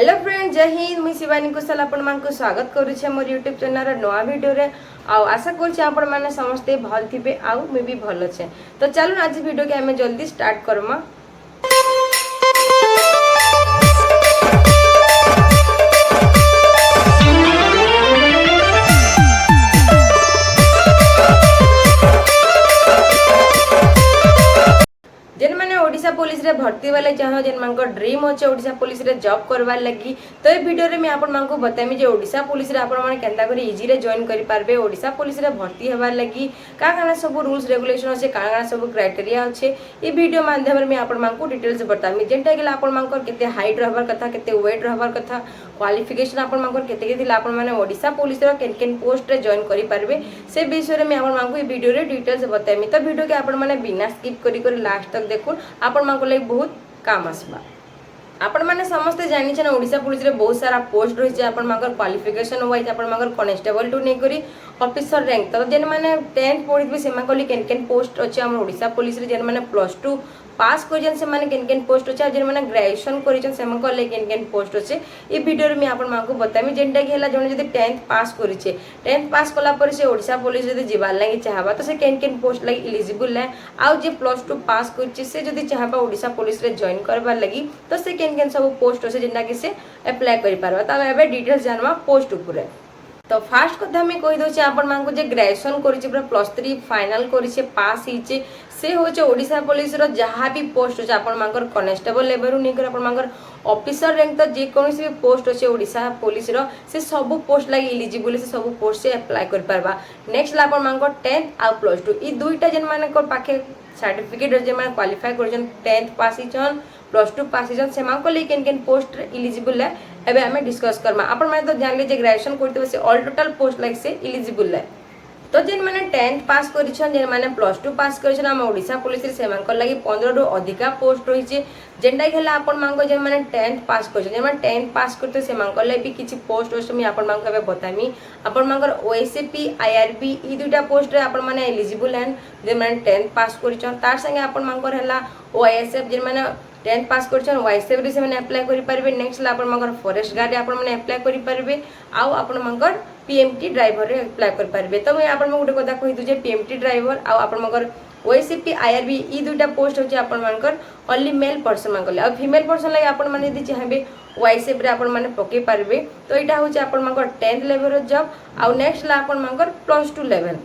Hello friend, जय हिंद। मुझे शिवानी कुशल आपण मानक स्वागत करुचे मोर यूट्यूब चैनल नवा वीडियो रे। आशा करुचे आपण माने समस्ते भल थिबे आउ मैं भी भल छे। तो चलो आज वीडियो के हमें जल्दी स्टार्ट करमा। जेन मैंने ओडिशा पुलिस रे भर्ती वाले चाहो जेन मानकर ड्रीम होचे ओडिशा पुलिस रे जॉब करवार लगी। तो ये वीडियो रे मैं आपण मानको बतामी जे ओडिशा पुलिस रे आपण माने केनता करी इजी रे जॉइन करि पारबे। ओडिशा पुलिस रे भर्ती हेबार लगी का सब रूल्स रेगुलेशन अच्छे का सब क्राइटेरिया अच्छे ई वीडियो माध्यम रे मैं आपण मानको डिटेल्स बतामी। जेनटा कि आपण मानकर केते हाइट रहबार कथा, केते वेट रहबार कथा, क्वालिफिकेशन आपण मानकर केते के थिला आपण माने ओडिशा पुलिस रे केन केन पोस्ट रे जॉइन करि पारबे से विषय रे मैं आपण मानको ई वीडियो रे डिटेल्स बतामी। तो वीडियो के आपण माने बिना स्किप करी लास्ट तक देखो, आपण मानको लागि बहुत काम आसबा। आपण माने समस्त जानि छन ओडिशा पुलिस रे बहुत सारा पोस्ट रही छे। आपण मानकर क्वालिफिकेशन वाइज आपण मानकर कांस्टेबल टू नै करी ऑफिसर रैंक। तो जेन माने 10th पढिबे से मानकली केन केन पोस्ट अछि हमर ओडिशा पुलिस रे। जेन माने +2 पास करिजन से माने केन केन पोस्ट अछि, जेन माने ग्रेजुएशन करिजन से मानकर ले केन केन पोस्ट अछि ई वीडियो रे मैं आपण मानको बतामी। जेनटा कि हला जने जदी 10th पास करिछे, 10th पास कला पर से ओडिशा पुलिस जदी जिबार लागि चाहबा तो से केन केन पोस्ट लागि एलिजिबल है। आ जे +2 पास करिछे से जदी चाहबा ओडिशा पुलिस रे जॉइन करबार लागि तो से केन सब पोस्ट अछि जेनटा कि से अप्लाई करि पारबा। त एबे डिटेल्स जानवा पोस्ट ऊपर। तो फास्ट कथा मैं कहि दोछि आपण मानको जे ग्रेजुएशन करिछे पूरा +3 फाइनल करिछे पास हिचे से होचे ओडिशा पुलिस रो जहा भी पोस्ट अछि आपण मानकर कांस्टेबल लेवल नै कर आपण मानकर ऑफिसर रैंक तो जे कोनोसी भी पोस्ट अछि ओडिशा पुलिस रो से सब पोस्ट लागि एलिजिबल से सब पोस्ट से अप्लाई कर पारबा। नेक्स्ट ला आपण मानकर 10th आ +2 ई दुईटा जेन मानकर पाखे सर्टिफिकेट जे माने क्वालिफाई करजन 10th पास हिचन +2 पास हिचन से मानकर ले केन केन पोस्ट एलिजिबल है एबे हमें डिस्कस करमा। आपण माने तो जान लीजिए ग्रेजुएशन करते से ऑल टोटल पोस्ट लाइक से एलिजिबल है। तो जेन माने 10th पास करिछन, जेन माने +2 पास करिछन हम ओडिशा पुलिस रे सेमानकर लागि 15 रु अधिका पोस्ट रही छे। जेनटा गेला आपण मानको जेन माने 10th पास करिछन, जेन माने 10th पास करते सेमानकर लागि भी किछि पोस्ट अछि मैं आपण मानको एबे बतामी। आपण मानकर ओएसपी आईआरबी ई दुटा पोस्ट रे आपण माने एलिजिबल हैं। जेन माने 10th पास करिछन तार संगे आपण मानकर हला ओएसएफ जेन माने 10th पास करछन ओएसएफ रे से माने अप्लाई करि पारबे। नेक्स्ट ला आपण मानकर फॉरेस्ट गार्ड आपण माने अप्लाई करि पारबे। आउ आपण मानकर पीएमटी ड्राइवर रे अप्लाई कर पारबे। तो मैं आपण गोटे कथा कहि दु जे पीएमटी ड्राइवर आ आपण मगर ओएसपी आईआरबी ई दुटा पोस्ट होचे आपण मानकर ओनली मेल पर्सन मानकर आ फीमेल पर्सन लागि आपण माने यदि चाहबे ओएसएफ रे आपण माने पके पारबे। तो एटा होचे आपण मानकर 10th लेवल रो जॉब। आ नेक्स्ट ला आपण मानकर +2 लेवल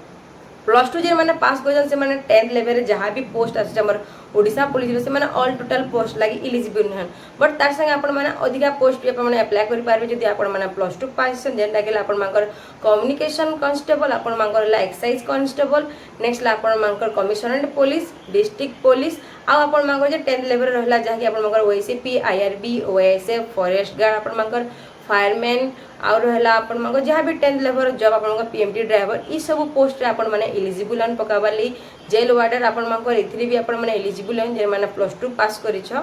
+2 जे माने पास करजन से माने 10th लेवल रे जहां भी पोस्ट आसे हमर ओडिशा पुलिस रे से माने ऑल टोटल पोस्ट लागि एलिजिबल नहन। बट तार संगे आपण माने अधिका पोस्ट भी आपण माने अप्लाई करि पारबे जदि आपण माने +2 पास छन। जेनटा गेला आपण मानकर कम्युनिकेशन कांस्टेबल, आपण मानकर ला एक्साइज कांस्टेबल, नेक्स्ट ला आपण मानकर कमिश्नरेट पुलिस, डिस्ट्रिक्ट पुलिस आ आपण मानकर जे 10th लेवल रहला जहा कि आपण मानकर OSP IRB OSF forest guard आपण मानकर फायरमैन और रहला आपण मानकर जहाँ भी 10th लेवल जॉब आपण मानकर पीएमटी ड्राइवर ई सब पोस्ट रे आपण माने एलिजिबल हन पकाबाली। जेल वार्डर आपण मानकर इथि भी आपण माने एलिजिबल हन जे माने +2 पास करिछ।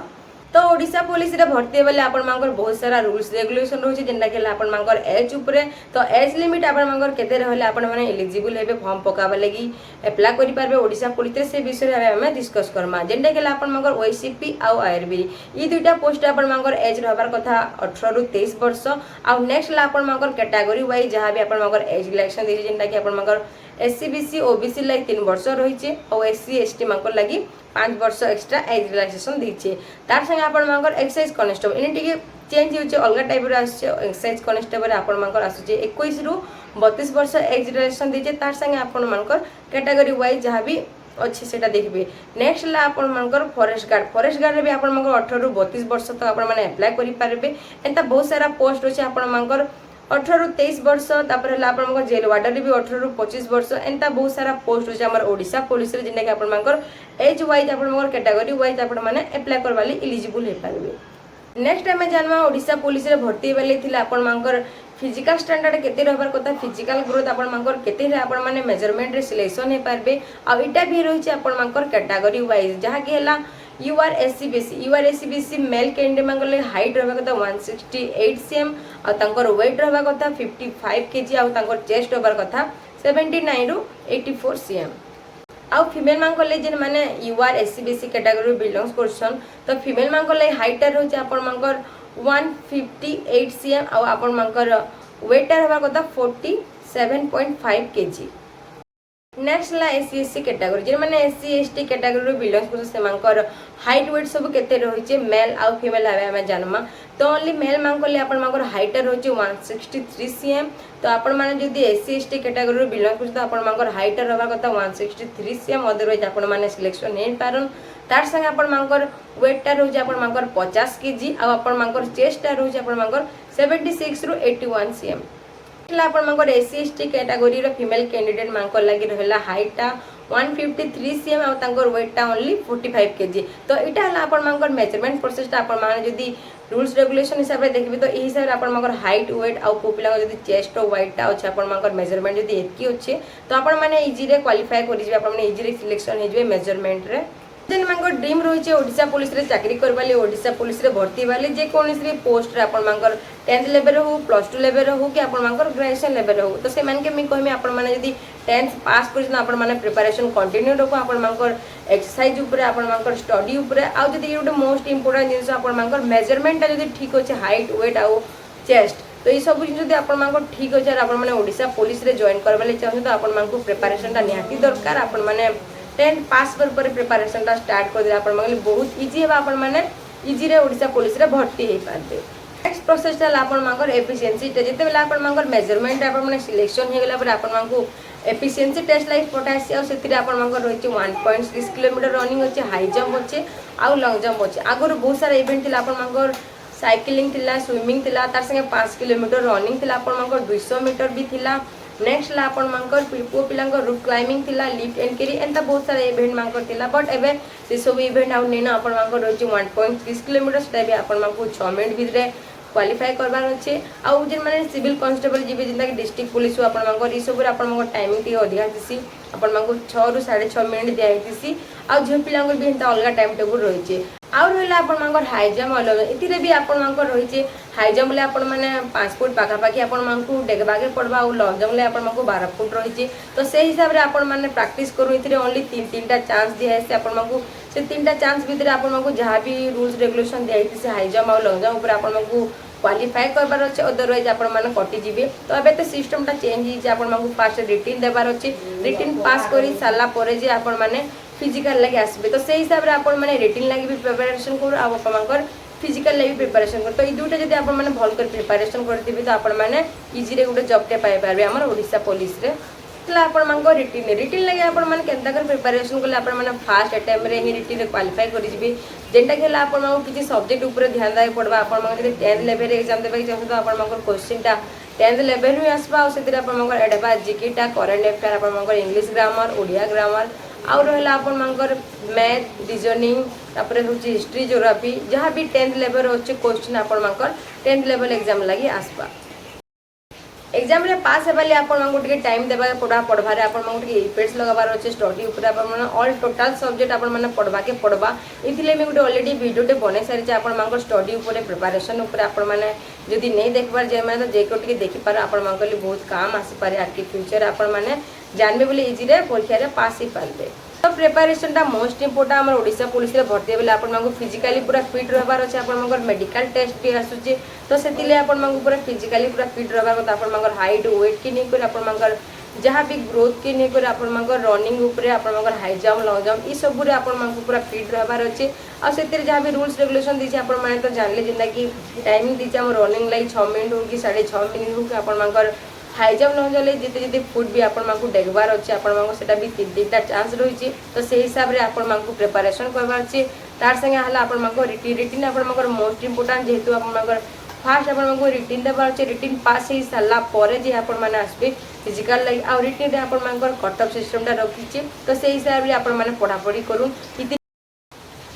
तो ओडिशा पुलिस रे भर्ती बेले आपण मानकर बहुत सारा रूल्स रेगुलेशन रहछि जेनटा कि आपण मानकर एज ऊपर। तो एज लिमिट आपण मानकर केते रहले आपण माने एलिजिबल हेबे फॉर्म पकाबा लागि अप्लाई करि पारबे ओडिशा पुलिस रे। से विषय रे हमें डिस्कस करमा। जेनटा कि आपण मानकर ओएसपी आ आईआरबी ई दुईटा पोस्ट आपण मानकर एज रहबार कथा 18 रु 23 वर्ष। आ नेक्स्ट ला आपण मानकर कैटेगरी वाइज जहां भी आपण मानकर एज रिलैक्सेशन देछि जेनटा कि आपण मानकर एससी बीसी ओबीसी लागि 3 वर्ष रही छे और एससी एसटी मानकर लागि 5 वर्ष एक्स्ट्रा एज रिलैक्सेशन दीछे। तार संगे आपण मानकर एक्साइज कांस्टेबल इने टिके चेंज होचे अलगा टाइप रे आछे। एक्साइज कांस्टेबल आपण मानकर आछे 21 रु 32 वर्ष एज रिलैक्सेशन दीछे। तार संगे आपण मानकर कैटेगरी वाइज जहां भी अच्छे सेटा देखबे। नेक्स्ट ला आपण मानकर फॉरेस्ट गार्ड रे भी आपण मानकर 18 रु 32 वर्ष तक आपण माने अप्लाई करि पारबे। एंता बहुत सारा पोस्ट होचे आपण मानकर 18 रु 23 वर्ष। तापर हला आपण मानकर जेल वार्डर रे भी 18 रु 25 वर्ष। एंता बहुत सारा पोस्ट होचे हमर ओडिशा पुलिस रे जेने कि आपण मानकर एज वाइज आपण मानकर कैटेगरी वाइज आपण माने अप्लाई करवाली एलिजिबल हे पारबे। नेक्स्ट टाइम जानवा ओडिशा पुलिस रे भर्ती बेले थिला आपण मानकर फिजिकल स्टैंडर्ड केते रहबार कथा, फिजिकल ग्रोथ आपण मानकर केते रे आपण माने मेजरमेंट रे सिलेक्शन हे पारबे। आ इटा भी रहिছে आपण मानकर कैटेगरी वाइज जहा कि हला यूआरएससीबीसी मेल कैंडिडेट मानकर हाइट रहबा कथा 168 cm आ तांकर वेट रहबा कथा 55 kg आ तांकर चेस्ट रहबार कथा 79 रु 84 cm। आउ फीमेल मानकर ले जेन माने यूआरएससीबीसी कैटेगरी बिलोंग्स करछन। तो फीमेल मानकर ले हाइट रहउछ आपण मानकर 158 cm आउ आपण मानकर वेट हवा कथा 47.5 kg। नेक्स्ट ला एससी एसटी कैटेगरी जे माने एससी एसटी कैटेगरी बिलोंग कर सेमांकर हाइट वेट सब केते रहिचे मेल आ फीमेल आबे हम जानमा। तो ओनली मेल मांगले आपण मांकर हाइट रहिचे 163 cm। तो आपण माने जदी एससी एसटी कैटेगरी बिलोंग कर तो आपण मांकर हाइट रहबा कथा 163 cm अदरवाइज आपण माने सिलेक्शन हे पारन। तार संगे आपण मांकर वेट टा रहिचे आपण मांकर 50 kg आ आपण मांकर चेस्ट टा रहिचे आपण मांकर 76 रु 81 cm। आपण मांकर एससी एसटी कैटेगरी रो फीमेल कैंडिडेट मांकर लागि रहला हाइट टा 153 cm आ तांकर वेट टा ओनली 45 kg। तो इटा हला आपण मांकर मेजरमेंट प्रोसेस टा आपण माने जदी रूल्स रेगुलेशन हिसाब रे देखबे तो एही हिसाब रे आपण मांकर हाइट वेट आ पोपिला जदी चेस्ट और वेट टा अछि आपण मांकर मेजरमेंट जदी एतकी अछि तो आपण माने इजी रे क्वालिफाई करि जिवे आपण माने इजी रे सिलेक्शन हे जिवे मेजरमेंट रे। जेन मांकर ड्रीम रहिचे ओडिसा पुलिस रे चाकरी करबाले ओडिसा पुलिस रे भर्ती वाले जे कोनसी पोस्ट रे आपण मांकर 10th लेवल हो +2 लेवल हो कि आपण मांकर ग्रेजुएशन लेवल हो। तो से मान के मी कहमी आपण माने जदी 10th पास करिस आपण माने प्रिपरेशन कंटिन्यू रखो आपण मांकर एक्सरसाइज ऊपर आपण मांकर स्टडी ऊपर आ जदी एटा मोस्ट इंपोर्टेंट जिंस आपण मांकर मेजरमेंट जदी ठीक होचे हाइट वेट आ चेस्ट तो ये सब जिन जदी आपण मांकर ठीक होचे आपण माने ओडिसा पुलिस रे जॉइन करबाले चाहू तो आपण मांको प्रिपरेशन ता निहाती दरकार। आपण माने 10th पास पर प्रिपरेशन ता स्टार्ट कर दे आपण माने बहुत इजी हेबा आपण माने इजी रे ओडिसा पुलिस रे भर्ती हे पाते। नेक्स्ट प्रोसेस ता आपण मांकर एफिशिएंसी टे जते बेला आपण मांकर मेजरमेंट आपण माने सिलेक्शन हे गेला पर आपण मांको एफिशिएंसी टेस्ट लाइफ पठासी आ सेति आपण मांकर रहिचे 1.6 किलोमीटर रनिंग होचे हाई जंप होचे आ लॉन्ग जंप होचे। आगुर बहुत सारा इवेंट थिला आपण मांकर साइकिलिंग थिला स्विमिंग थिला तार संगे 5 किलोमीटर रनिंग थिला आपण मांकर 200 मीटर भी थिला। नेक्स्ट ला आपण मांकर पो पिलांकर रूट क्लाइंबिंग थिला लिफ्ट एंड कैरी एंता बहुत सारा इवेंट मांकर थिला बट एबे से सब इवेंट आउ नेना आपण मांकर रहिचे 1.30 किलोमीटर सेटा भी आपण मांको 6 मिनिट भितरे क्वालिफाई करबार अछि। आउ जे माने सिविल कांस्टेबल जिबे जिंदा कि डिस्ट्रिक्ट पुलिस आपण मांकर ई सब रे आपण मांकर टाइमिंग टी अधिका दिसी आपण मांको 6 रु 6.5 मिनिट दिया दिसी। आउ जे पिलांकर भी एंता अलगा टाइम टेबल रहिचे। आउ रहला आपण मांकर हाई जंप अलग इतिरे भी आपण मांकर रहिचे हाई जंप ले आपण माने 5 फुट पाखा पाखी आपण मांको डेगबागे पड़बा और लॉन्ग जंप ले आपण मांको 12 फुट रहिचे। तो से हिसाब रे आपण माने प्रैक्टिस करू इतिरे ओनली 3टा चांस दिया है से आपण मांको से 3टा चांस भीतर आपण मांको जहां भी रूल्स रेगुलेशन दिया से हाई जंप और लॉन्ग जंप ऊपर आपण मांको क्वालिफाई करबार अच्छे अदरवाइज आपण माने कटि जिवे। तो एबे तो सिस्टम टा चेंज ही जे आपण मांको फास्ट रिटन देबार अच्छे रिटन पास करी साला परे जे आपण माने फिजिकल लगे आसबे। तो से हिसाब रे आपण माने रिटन लगे भी प्रिपरेशन करू आ आपण मांकर फिजिकल लगे प्रिपरेशन कर। तो ई दुटा जदी आपण माने भल कर प्रिपरेशन करथिबे तो आपण माने इजी रे गुटे जॉब टे पाई पारबे हमर ओडिसा पुलिस रे। तला आपण मांको रिटन लगे आपण माने केनता कर प्रिपरेशन करले आपण माने फास्ट अटेम्प्ट रे ही रिटन रे क्वालिफाई करि जिबे। जेंटा केला आपण मांको किछि सब्जेक्ट ऊपर ध्यान दाय पड़बा आपण मांको जदी 10th लेवल रे एग्जाम देबे चाहू तो आपण मांको क्वेश्चन टा 10th लेवल रे आसबा और सेतिर आपण मांको एडवांस जीके टा करंट अफेयर आपण मांको इंग्लिश ग्रामर ओडिया ग्रामर आउ रहला आपण मांकर मैथ रीजनिंग तापर होची हिस्ट्री ज्योग्राफी जहां भी 10th लेवल होची क्वेश्चन आपण मांकर 10th लेवल एग्जाम लागि आसबा। एग्जाम रे पास हेबाले आपण मांको टिके टाइम देबा पढ़बारे आपण मांको टिके इफेक्ट्स लगाबार अछि स्टडी ऊपर आपण माने ऑल टोटल सब्जेक्ट आपण माने पढ़बा के पढ़बा। इथिले मी गुटे ऑलरेडी वीडियो टे बने सारी जे आपण मांको स्टडी ऊपर प्रिपरेशन ऊपर आपण माने जदी नै देखबार जे माने तो जे को टिके देखि पार आपण मांको लिए बहुत काम आसी पारे आके फ्यूचर आपण माने जानबे बोले इजी रे परीक्षा रे पास ही पारबे। तो प्रिपरेशन टा मोस्ट इंपोर्टेंट हमर ओडिसा पुलिस रे भर्ती बेले आपण मांको फिजिकली पूरा फिट रहबार अछि आपण मांको मेडिकल टेस्ट भी आसुची। तो सेतिले आपण मांको पूरा फिजिकली पूरा फिट रहबार को आपण मांको हाइट वेट की नै कर आपण मांको जहां भी ग्रोथ की नै कर आपण मांको रनिंग ऊपर आपण मांको हाई जंप लॉन्ग जंप ई सब रे आपण मांको पूरा फिट रहबार अछि। आ सेतिर जहां भी रूल्स रेगुलेशन दिछि आपण माने तो जानले जिंदा कि टाइमिंग दिछि हम रनिंग लागि 6 मिनिट हो कि 6.5 मिनिट हो कि आपण मांको हाई जंप लॉन्ग जंप जिते जिते फुट भी आपण मांको डेगबार अछि आपण मांको सेटा भी 3टा चांस रहिछि। तो से हिसाब रे आपण मांको प्रिपरेशन करबार अछि। तार संगे हला आपण मांको रिटन आपण मांको मोस्ट इंपोर्टेंट जेहेतु आपण मांको फास्ट आपण मांको रिटन देबार अछि। रिटन पास हे साला परे जे आपण माने आसबे फिजिकल लागि आ रिटन रे आपण मांको कट ऑफ सिस्टम टा रखिछि। तो से हिसाब रे आपण माने पढ़ा पढ़ी करू।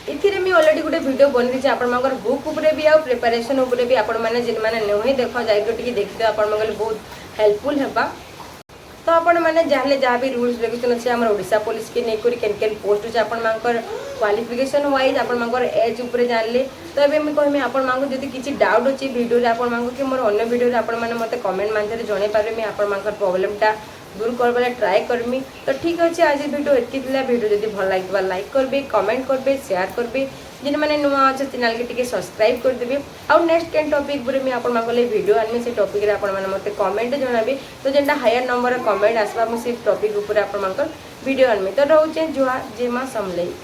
इथिरे मी ऑलरेडी गुटे वीडियो बनि छि आपण मांकर बुक ऊपर भी आ प्रिपरेशन ऊपर भी आपण माने जिन माने नहे देखो जाय को टिके देखि दे आपण मांगले बहुत हेल्पफुल हेबा। तो आपण माने जाहले जहाँ भी रूल्स रेगुलेशन अच्छे हमर ओडिसा पुलिस के नै करी केन पोस्ट अछि आपण मांकर क्वालिफिकेशन वाइज आपण मांकर एज ऊपर जानले। तो एबे मी कहमी आपण मांको जदी किछि डाउट अछि वीडियो रे आपण मांको कि मोर अन्य वीडियो रे आपण माने मते कमेंट माध्यम रे जणे पारे मी आपण मांकर प्रॉब्लम टा दूर करवाले ट्राए करमी। तो ठीक अच्छे आज वीडियो एतकी वीडियो जब भल लगे लाइक करबे कमेंट करबे शेयर करबे जिन मैंने नुआ अच्छे चैनल के टिके सब्सक्राइब करदेवे। आउ नेक्स्ट केन टॉपिक पर मैं आपण मांगले वीडियो आनमी से टॉपिक रे आपण माने मते कमेंट जणाबे तो जेंटा हायर नंबर कमेंट आसबा मु से टॉपिक ऊपर आपण मांकर वीडियो आनमी। तो रहउचे जुहा जय मां समलेई।